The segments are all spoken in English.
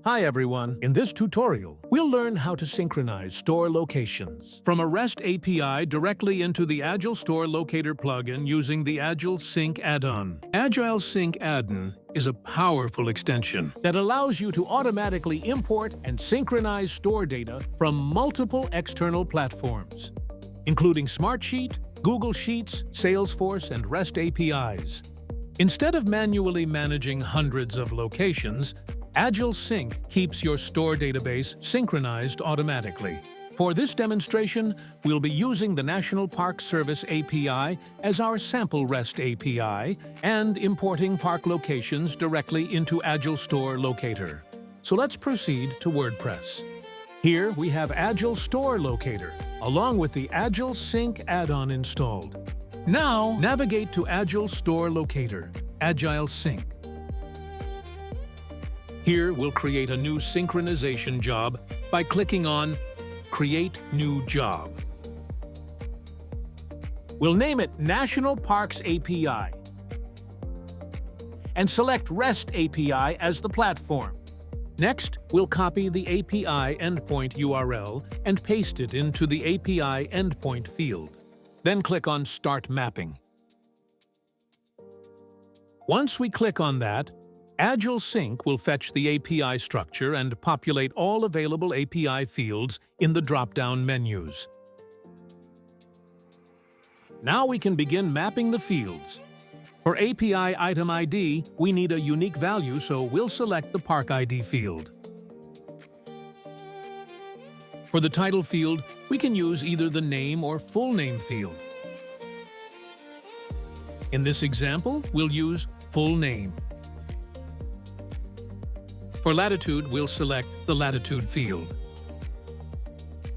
Hi everyone, in this tutorial, we'll learn how to synchronize store locations from a REST API directly into the Agile Store Locator plugin using the Agile Sync Addon. Agile Sync Addon is a powerful extension that allows you to automatically import and synchronize store data from multiple external platforms, including SmartSheet, Google Sheets, Salesforce, and REST APIs. Instead of manually managing hundreds of locations, Agile Sync keeps your store database synchronized automatically. For this demonstration, we'll be using the National Park Service API as our sample REST API and importing park locations directly into Agile Store Locator. So let's proceed to WordPress. Here we have Agile Store Locator, along with the Agile Sync Addon installed. Now, navigate to Agile Store Locator, Agile Sync. Here, we'll create a new synchronization job by clicking on Create New Job. We'll name it National Parks API and select REST API as the platform. Next, we'll copy the API endpoint URL and paste it into the API endpoint field. Then click on Start Mapping. Once we click on that, Agile Sync will fetch the API structure and populate all available API fields in the drop-down menus. Now we can begin mapping the fields. For API item ID, we need a unique value, so we'll select the Park ID field. For the title field, we can use either the name or full name field. In this example, we'll use full name. For latitude, we'll select the latitude field.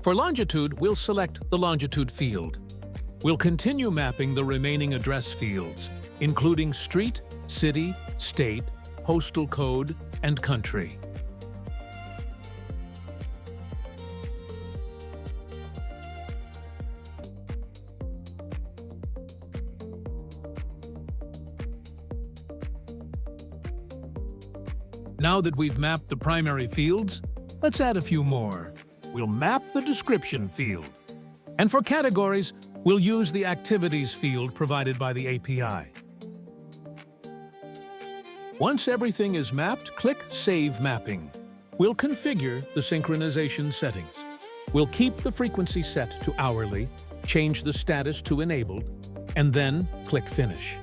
For longitude, we'll select the longitude field. We'll continue mapping the remaining address fields, including street, city, state, postal code, and country. Now that we've mapped the primary fields, let's add a few more. We'll map the description field. And for categories, we'll use the activities field provided by the API. Once everything is mapped, click Save Mapping. We'll configure the synchronization settings. We'll keep the frequency set to hourly, change the status to enabled, and then click Finish.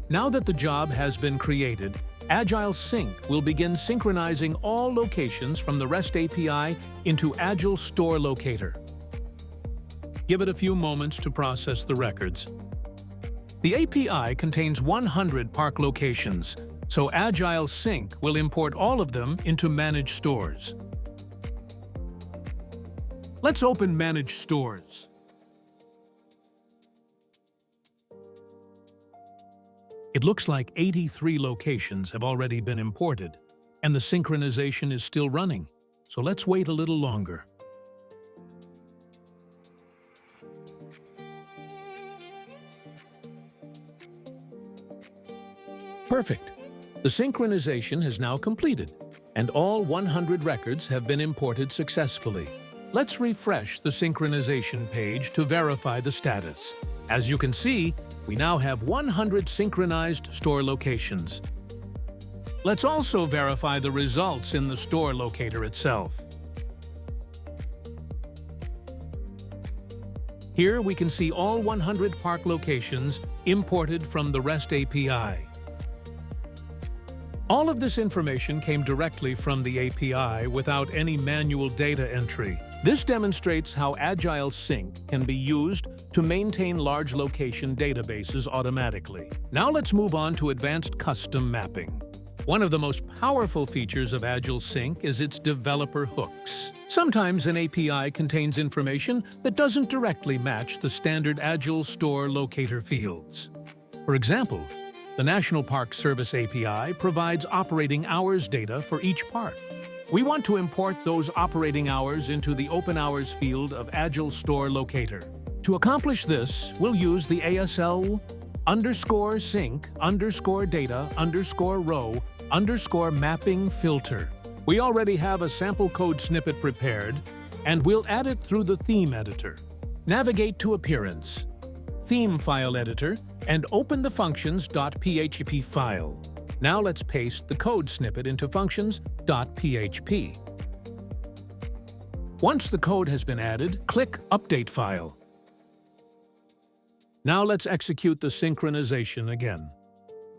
Now that the job has been created, Agile Sync will begin synchronizing all locations from the REST API into Agile Store Locator. Give it a few moments to process the records. The API contains 100 park locations, so Agile Sync will import all of them into Managed Stores. Let's open Managed Stores. It looks like 83 locations have already been imported, and the synchronization is still running, so let's wait a little longer. Perfect! The synchronization has now completed, and all 100 records have been imported successfully. Let's refresh the synchronization page to verify the status. As you can see, we now have 100 synchronized store locations. Let's also verify the results in the store locator itself. Here we can see all 100 park locations imported from the REST API. All of this information came directly from the API without any manual data entry. This demonstrates how Agile Sync can be used to maintain large location databases automatically. Now let's move on to advanced custom mapping. One of the most powerful features of Agile Sync is its developer hooks. Sometimes an API contains information that doesn't directly match the standard Agile Store Locator fields. For example, the National Park Service API provides operating hours data for each park. We want to import those operating hours into the Open Hours field of Agile Store Locator. To accomplish this, we'll use the ASL _sync_data_row _mapping filter. We already have a sample code snippet prepared, and we'll add it through the theme editor. Navigate to Appearance, Theme File Editor, and open the functions.php file. Now let's paste the code snippet into functions.php. Once the code has been added, click Update File. Now let's execute the synchronization again.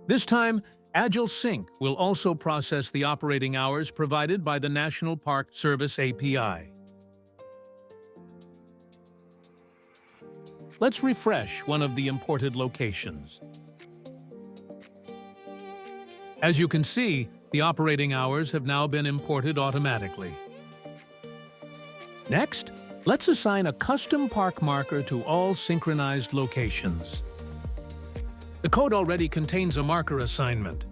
This time, Agile Sync will also process the operating hours provided by the National Park Service API. Let's refresh one of the imported locations. As you can see, the operating hours have now been imported automatically. Next, let's assign a custom park marker to all synchronized locations. The code already contains a marker assignment.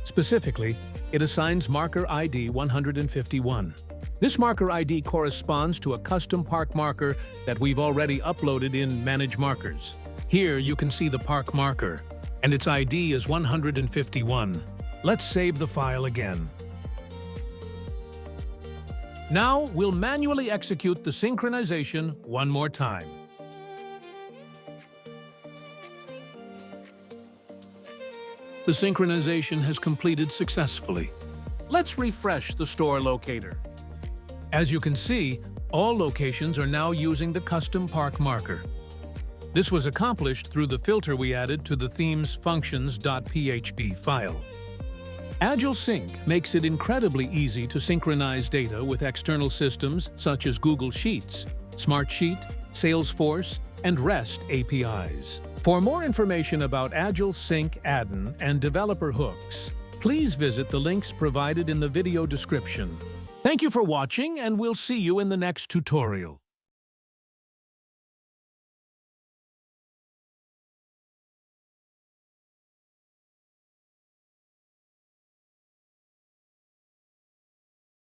Specifically, it assigns marker ID 151. This marker ID corresponds to a custom park marker that we've already uploaded in Manage Markers. Here you can see the park marker, and its ID is 151. Let's save the file again. Now we'll manually execute the synchronization one more time. The synchronization has completed successfully. Let's refresh the store locator. As you can see, all locations are now using the custom park marker. This was accomplished through the filter we added to the theme's functions.php file. Agile Sync makes it incredibly easy to synchronize data with external systems such as Google Sheets, SmartSheet, Salesforce, and REST APIs. For more information about Agile Sync Addon and developer hooks, please visit the links provided in the video description. Thank you for watching, and we'll see you in the next tutorial.